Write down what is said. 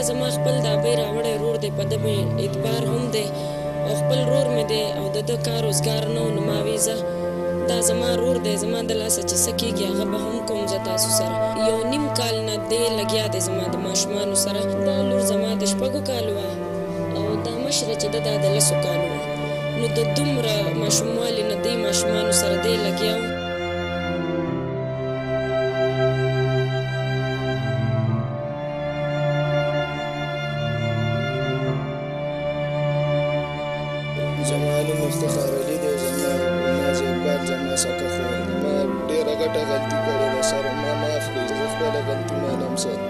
زما خپل دا بی راوړی ورور دی، په ده مې اعتبار هم دی او خپل ورور مې دی او د ده کار روزګار نه و، نو ما وی ځه دا زما ورور دی، زما د لاسه چې څه کېږي هغه به هم کوم زه تاسو سره. 1.5 کال نه دی لګیا دی زما د ماشومانو سره. دا لور زما د 6 کالو وه او دا مشره چې ده دا د 10 کالو وه، نو د دومره ماشوموالي نه دې ماشومانو سره دی لګیا و. زما نوم افتخار علي دی، زما ناز اقبال زما سکه خور. ما ډېره غټه غلطي کړې ده سره، ما معاف کړئ، زه خپله غلطي منم سر.